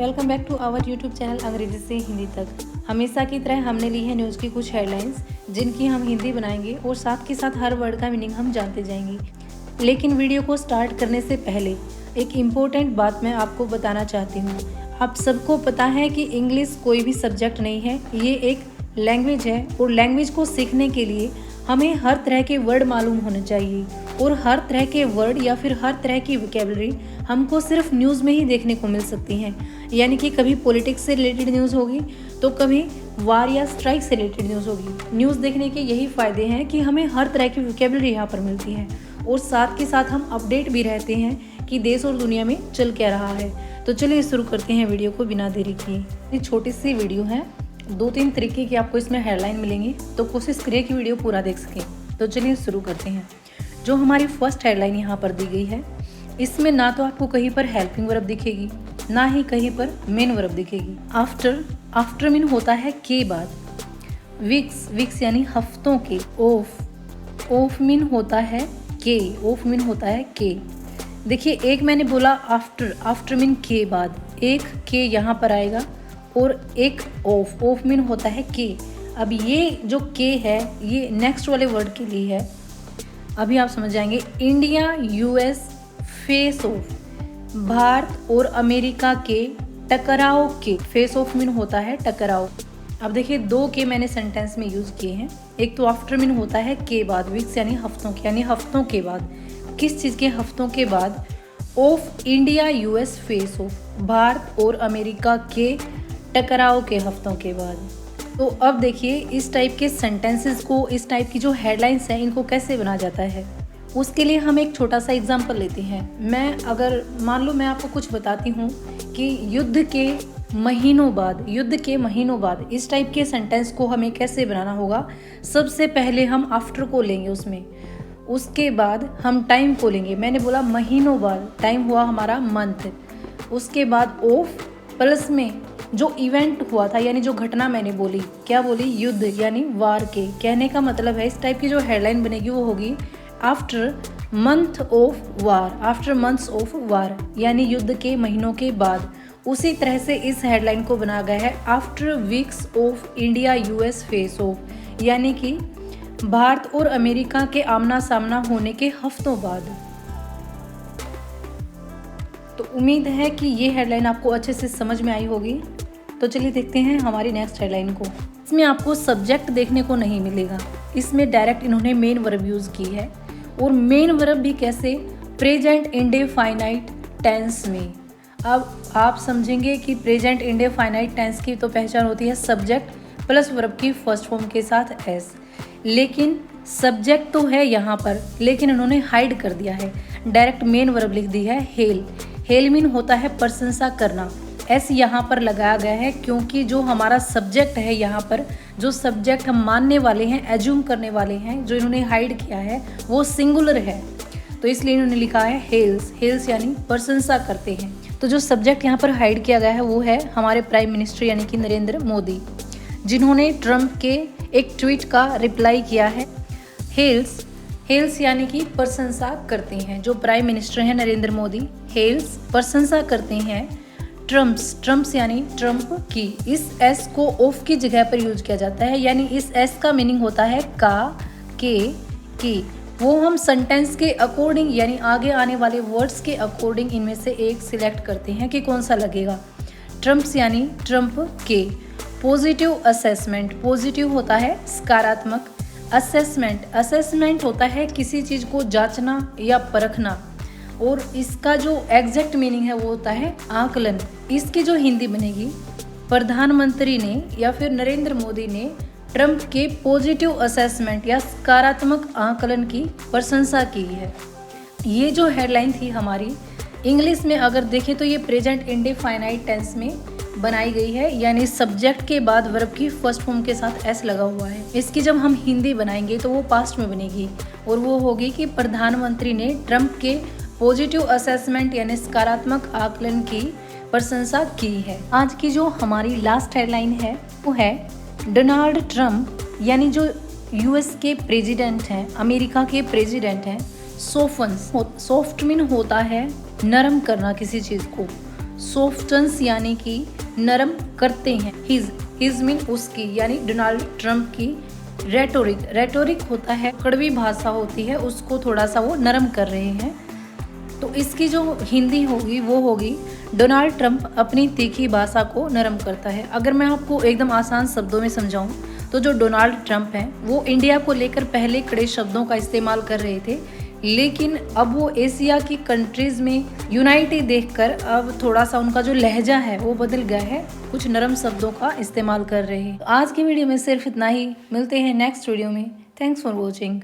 Welcome back to our YouTube channel अंग्रेजी से हिंदी तक। हमेशा की तरह हमने ली है न्यूज़ की कुछ हेडलाइंस जिनकी हम हिंदी बनाएंगे और साथ के साथ हर वर्ड का मीनिंग हम जानते जाएंगे। लेकिन वीडियो को स्टार्ट करने से पहले एक इम्पोर्टेंट बात मैं आपको बताना चाहती हूँ। आप सबको पता है कि इंग्लिश कोई भी सब्जेक्ट नहीं है, ये एक लैंग्वेज है और लैंग्वेज को सीखने के लिए हमें हर तरह के वर्ड मालूम होने चाहिए और हर तरह के वर्ड या फिर हर तरह की वोकैबुलरी हमको सिर्फ न्यूज़ में ही देखने को मिल सकती हैं। यानी कि कभी पॉलिटिक्स से रिलेटेड न्यूज़ होगी तो कभी वार या स्ट्राइक से रिलेटेड न्यूज़ होगी। न्यूज़ देखने के यही फ़ायदे हैं कि हमें हर तरह की वोकैबुलरी यहाँ पर मिलती है और साथ के साथ हम अपडेट भी रहते हैं कि देश और दुनिया में चल क्या रहा है। तो चलिए शुरू करते हैं वीडियो को बिना देरी किए। ये छोटी सी वीडियो है, 2-3 तरीके की आपको इसमें हेडलाइन मिलेंगी, तो कोशिश करिए कि वीडियो पूरा देख सकें। तो चलिए शुरू करते हैं। जो हमारी फर्स्ट हेडलाइन यहाँ पर दी गई है, इसमें ना तो आपको कहीं पर हेल्पिंग वर्ब दिखेगी ना ही कहीं पर मेन वर्ब दिखेगी। आफ्टर मीन होता है के बाद। वीक्स यानी हफ्तों के। ऑफ मीन होता है के। देखिए, एक मैंने बोला आफ्टर मीन के बाद, एक के यहाँ पर आएगा और एक ऑफ मीन होता है के। अब ये जो के है ये नेक्स्ट वाले वर्ड के लिए है, अभी आप समझ जाएंगे। India US face of, Bharat और अमेरिका के टकराव के। फेस ऑफ मीन होता है टकराव। अब देखिए, 2 के मैंने सेंटेंस में यूज़ किए हैं। एक तो आफ्टर मीन होता है के बाद, वीक्स यानी हफ्तों के, यानी हफ्तों के बाद। किस चीज़ के हफ्तों के बाद? Of India US face of, Bharat और अमेरिका के टकराव के हफ्तों के बाद। तो अब देखिए, इस टाइप के सेंटेंसेस को, इस टाइप की जो हेडलाइंस हैं, इनको कैसे बना जाता है, उसके लिए हम एक छोटा सा एग्जांपल लेते हैं। मैं अगर मान लो मैं आपको कुछ बताती हूँ कि युद्ध के महीनों बाद इस टाइप के सेंटेंस को हमें कैसे बनाना होगा। सबसे पहले हम आफ्टर को लेंगे उसमें, उसके बाद हम टाइम को लेंगे। मैंने बोला महीनों बाद, टाइम हुआ हमारा मंथ। उसके बाद ऑफ प्लस में जो इवेंट हुआ था, यानी जो घटना मैंने बोली, क्या बोली? युद्ध यानी वार के। कहने का मतलब है इस टाइप की जो हेडलाइन बनेगी वो होगी after month of war, after months of war, यानी युद्ध के महीनों के बाद। उसी तरह से इस हेडलाइन को बना गया है after weeks of India US face of, यानी कि भारत और अमेरिका के आमना सामना होने के हफ्तों बाद। तो उम्मीद है कि ये हेडलाइन आपको अच्छे से समझ में आई होगी। तो चलिए देखते हैं हमारी नेक्स्ट हेडलाइन को। इसमें आपको सब्जेक्ट देखने को नहीं मिलेगा, इसमें डायरेक्ट इन्होंने मेन वर्ब यूज़ की है। और मेन वर्ब भी कैसे? प्रेजेंट इंडेफाइनाइट टेंस में। अब आप समझेंगे कि प्रेजेंट इंडेफाइनाइट टेंस की तो पहचान होती है सब्जेक्ट प्लस वर्ब की फर्स्ट फॉर्म के साथ एस, लेकिन सब्जेक्ट तो है यहाँ पर, लेकिन इन्होंने हाइड कर दिया है, डायरेक्ट मेन वर्ब लिख दी है हेल मीन होता है प्रशंसा करना। एस यहाँ पर लगाया गया है क्योंकि जो हमारा सब्जेक्ट है, यहाँ पर जो सब्जेक्ट हम मानने वाले हैं, एज्यूम करने वाले हैं, जो इन्होंने हाइड किया है वो सिंगुलर है, तो इसलिए इन्होंने लिखा है हेल्स यानी प्रशंसा करते हैं। तो जो सब्जेक्ट यहाँ पर हाइड किया गया है वो है हमारे प्राइम मिनिस्टर यानी कि नरेंद्र मोदी, जिन्होंने ट्रम्प के एक ट्वीट का रिप्लाई किया है। हेल्स यानी कि प्रशंसा करते हैं। जो प्राइम मिनिस्टर हैं नरेंद्र मोदी, हेल्स प्रशंसा करते हैं ट्रम्प्स यानी ट्रम्प की। इस एस को ऑफ की जगह पर यूज किया जाता है, यानी इस एस का मीनिंग होता है की। वो हम सेंटेंस के अकॉर्डिंग, यानी आगे आने वाले वर्ड्स के अकॉर्डिंग इनमें से एक सिलेक्ट करते हैं कि कौन सा लगेगा। ट्रम्प्स यानी ट्रम्प के। पॉजिटिव असेसमेंट, पॉजिटिव होता है सकारात्मक। असेसमेंट होता है किसी चीज़ को जांचना या परखना, और इसका जो एग्जैक्ट मीनिंग है वो होता है आकलन। इसकी जो हिंदी बनेगी, प्रधानमंत्री ने या फिर नरेंद्र मोदी ने ट्रम्प के पॉजिटिव असेसमेंट या सकारात्मक आकलन की प्रशंसा की है। ये जो हेडलाइन थी हमारी, इंग्लिश में अगर देखें तो ये प्रेजेंट इंडेफाइनाइट टेंस में बनाई गई है, यानी सब्जेक्ट के बाद वर्ब की फर्स्ट फॉर्म के साथ एस लगा हुआ है। इसकी जब हम हिंदी बनाएंगे तो वो पास्ट में बनेगी और वो होगी कि प्रधानमंत्री ने ट्रम्प के पॉजिटिव असेसमेंट यानी सकारात्मक आकलन की प्रशंसा की है। आज की जो हमारी लास्ट हेडलाइन है वो है डोनाल्ड ट्रम्प, यानी जो यूएस के प्रेसिडेंट हैं, अमेरिका के प्रेसिडेंट हैं, सॉफ्ट मीन होता है नरम करना किसी चीज़ को। सॉफ्टन्स यानी कि नरम करते हैं। हिज मीन उसकी यानी डोनाल्ड ट्रंप की रेटोरिक होता है, कड़वी भाषा होती है, उसको थोड़ा सा वो नरम कर रहे हैं। तो इसकी जो हिंदी होगी वो होगी डोनाल्ड ट्रंप अपनी तीखी भाषा को नरम करता है। अगर मैं आपको एकदम आसान शब्दों में समझाऊं तो जो डोनाल्ड ट्रंप हैं वो इंडिया को लेकर पहले कड़े शब्दों का इस्तेमाल कर रहे थे, लेकिन अब वो एशिया की कंट्रीज़ में यूनाइटी देखकर अब थोड़ा सा उनका जो लहजा है वो बदल गया है, कुछ नरम शब्दों का इस्तेमाल कर रहे हैं। आज की वीडियो में सिर्फ इतना ही, मिलते हैं नेक्स्ट वीडियो में। Thanks for watching.